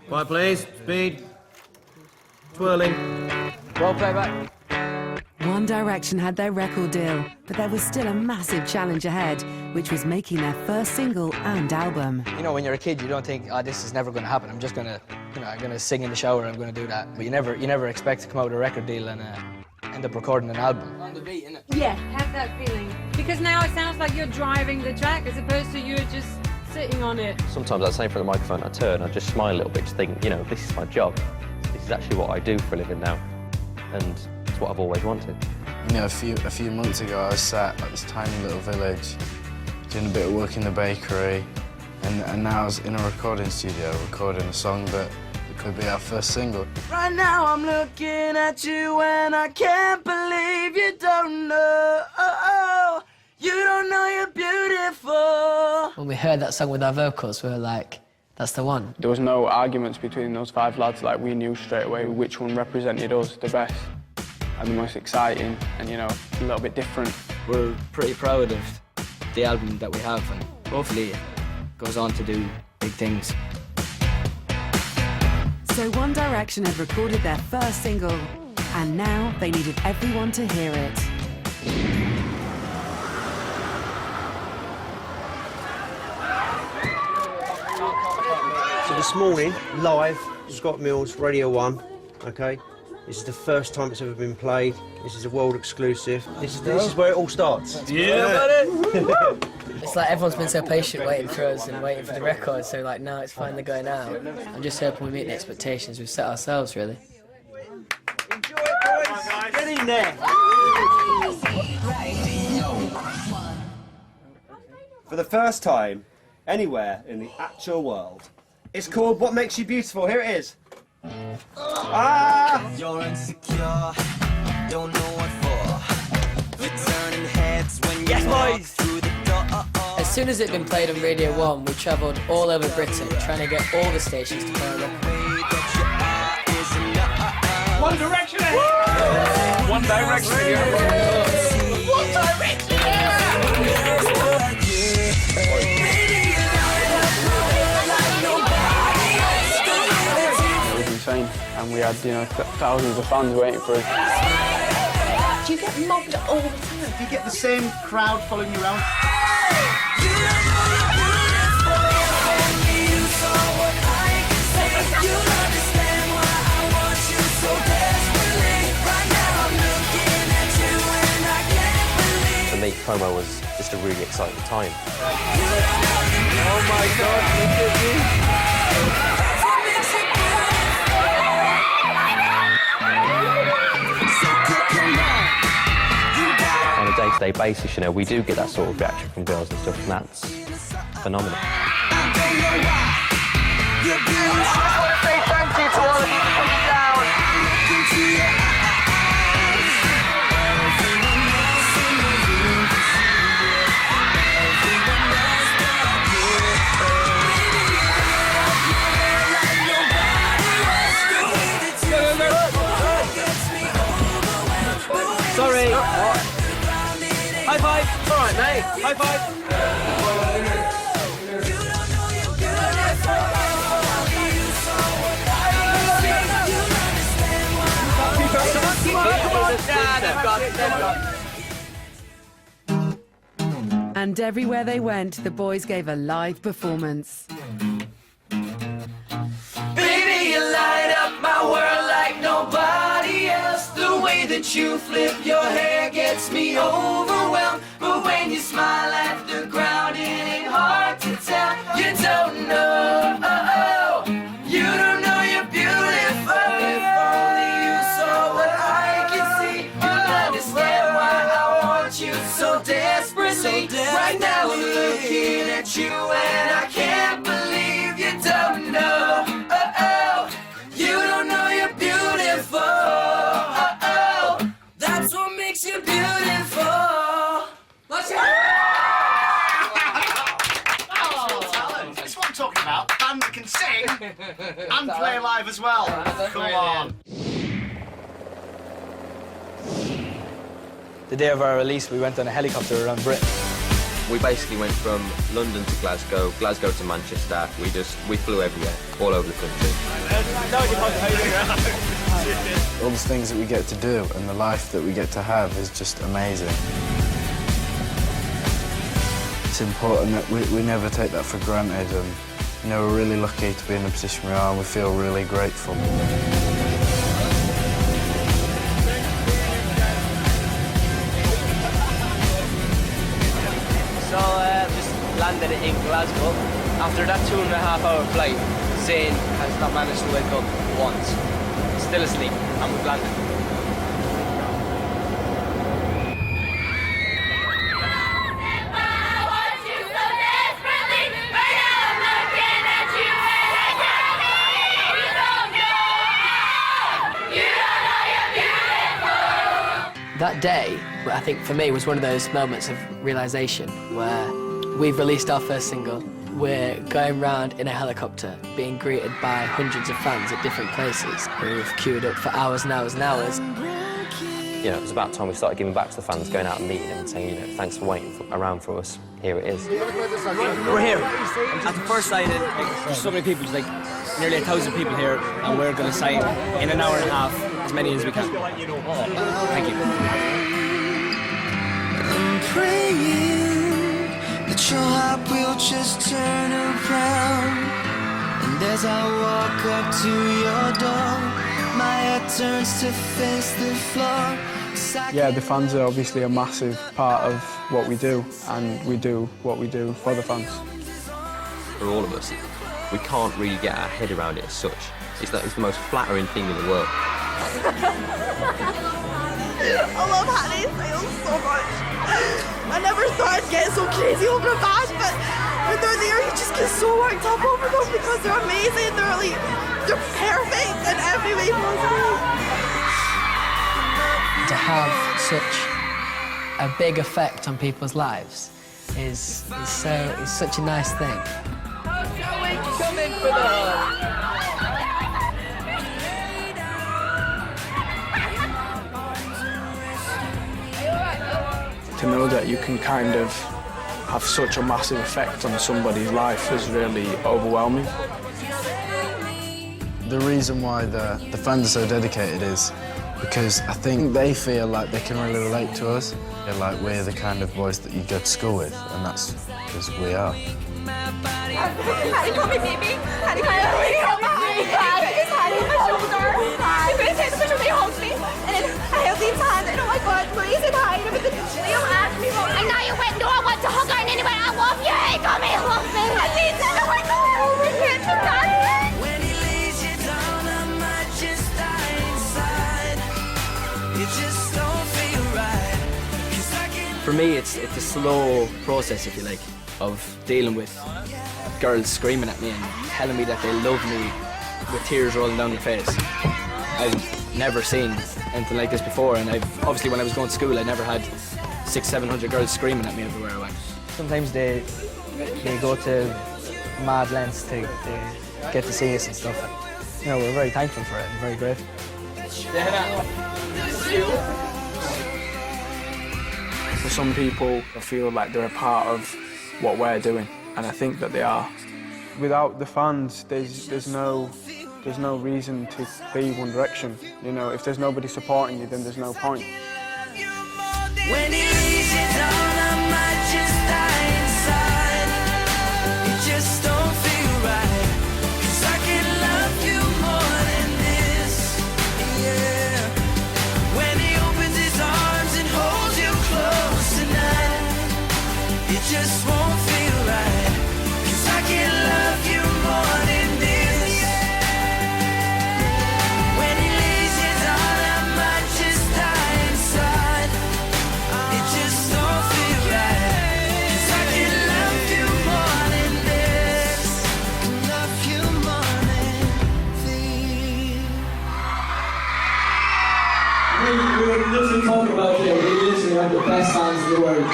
Quiet, please. Speed. Twirling. Roll playback. One Direction had their record deal, but there was still a massive challenge ahead, which was making their first single and album. You know, when you're a kid, you don't think, oh, this is never going to happen. I'm just going to, you know, I'm going to sing in the shower, I'm going to do that. But you never expect to come out with a record deal and end up recording an album. On the beat, innit? Yeah, have that feeling. Because now it sounds like you're driving the track as opposed to you're just sitting on it. Sometimes I say in front of the microphone, I turn, I just smile a little bit, just think, you know, this is my job. This is actually what I do for a living now. And it's what I've always wanted. You know, a few months ago, I was sat at this tiny little village, doing a bit of work in the bakery, and now I was in a recording studio, recording a song that could be our first single. Right now I'm looking at you and I can't believe you don't know. You don't know you're beautiful. When we heard that song with our vocals, we were like, that's the one. There was no arguments between those 5 lads. Like, we knew straight away which one represented us the best and the most exciting and, you know, a little bit different. We're pretty proud of the album that we have, and hopefully it goes on to do big things. So One Direction had recorded their first single, and now they needed everyone to hear it. So this morning, live, Scott Mills, Radio 1, OK? This is the first time it's ever been played. This is a world exclusive. This is where it all starts. Yeah, It's like everyone's been so patient waiting for us and waiting for the record, so like now it's finally going out. I'm just hoping we meet the expectations we've set ourselves, really. Enjoy it, boys! Get in there! For the first time, anywhere in the actual world, it's called What Makes You Beautiful. Here it is. Ah! You're insecure, don't know what for. You're turning heads when you walk through the door. As soon as it'd been played on Radio 1, we travelled all over Britain trying to get all the stations to play our record. One Direction ahead! One Direction ahead! One Direction! It was insane, and we had, you know, thousands of fans waiting for us. Do you get mobbed all the time? Do you get the same crowd following you around? For me, promo was just a really exciting time. Oh my God, look at you. On a day-to-day basis, you know, we do get that sort of reaction from girls and stuff, and that's phenomenal. Sorry! High five! It's all right, mate. High five! And everywhere they went, the boys gave a live performance. Baby, you light up my world like nobody else. The way that you flip your hair gets me overwhelmed. But when you smile at the ground, it ain't hard to tell. You don't know, you don't know you're beautiful. If only you saw what I can see, you'll understand why I want you so desperately. Right now I'm looking at you and I can't believe you don't know. You don't know you're beautiful. That's what makes you beautiful. Let's go. That's what I'm talking about. Band that can sing and play live as well. Come on. The day of our release, we went on a helicopter around Britain. We basically went from London to Glasgow, Glasgow to Manchester. We flew everywhere, all over the country. All the things that we get to do and the life that we get to have is just amazing. It's important that we never take that for granted, and you know, we're really lucky to be in the position we are, and we feel really grateful. So just landed in Glasgow. After that 2.5-hour flight, Zane has not managed to wake up once. Still asleep, and we've landed. That day, I think for me, was one of those moments of realisation where we've released our first single, we're going round in a helicopter, being greeted by hundreds of fans at different places who've queued up for hours and hours and hours. You know, it was about time we started giving back to the fans, going out and meeting them and saying, you know, thanks for waiting around for us. Here it is. We're here at the first signing. There's so many people, there's like nearly 1,000 people here, and we're going to sign in an hour and a half as many as we can. Thank you. I'm praying that your heart will just turn around, and as I walk up to your door, my head turns to face the floor. Yeah, the fans are obviously a massive part of what we do, and we do what we do for the fans. For all of us, we can't really get our head around it as such. It's the most flattering thing in the world. I love Hattie sales so much. I never thought I'd get so crazy over a band, but when they're there, you just get so worked up over them because they're amazing. They're perfect in every way possible. To have such a big effect on people's lives is such a nice thing. Coming for the To know that you can kind of have such a massive effect on somebody's life is really overwhelming. The reason why the fans are so dedicated is because I think they feel like they can really relate to us. They're like, we're the kind of boys that you go to school with, and that's because we are. Hattie, call me baby. Hattie, call me baby. It's Hattie on my shoulder. Hi. He takes a picture of me, holds me, and then I have Liam's hand, and oh my God, please, and hi. And Liam asked me, I know you went, no, I want to hug her, and anyway, I love you. He told me he loves me. And he said, oh my God, we can't do that. When he lays you down, I might just die inside. It just don't feel right. 'Cause I can... For me, it's a slow process, if you like, of dealing with girls screaming at me and telling me that they love me with tears rolling down their face. I've never seen anything like this before, and obviously when I was going to school, I never had 600-700 girls screaming at me everywhere I went. Sometimes they go to mad lengths to get to see us and stuff. You know, we're very thankful for it and very grateful. For some people, I feel like they're a part of what we're doing, and I think that they are. Without the fans, there's no reason to be One Direction. You know, if there's nobody supporting you, then there's no point. When he lays you down, I might just die inside. It just don't feel right. 'Cause I can love you more than this. Yeah. When he opens his arms and holds you close tonight, it just won't feel right. 'Cause I can love you more than this. When he lays you down, I might just die inside. It just don't feel right. 'Cause I can love you more than this. Love you more than this. We were literally talking about here. We literally have the best fans in the world.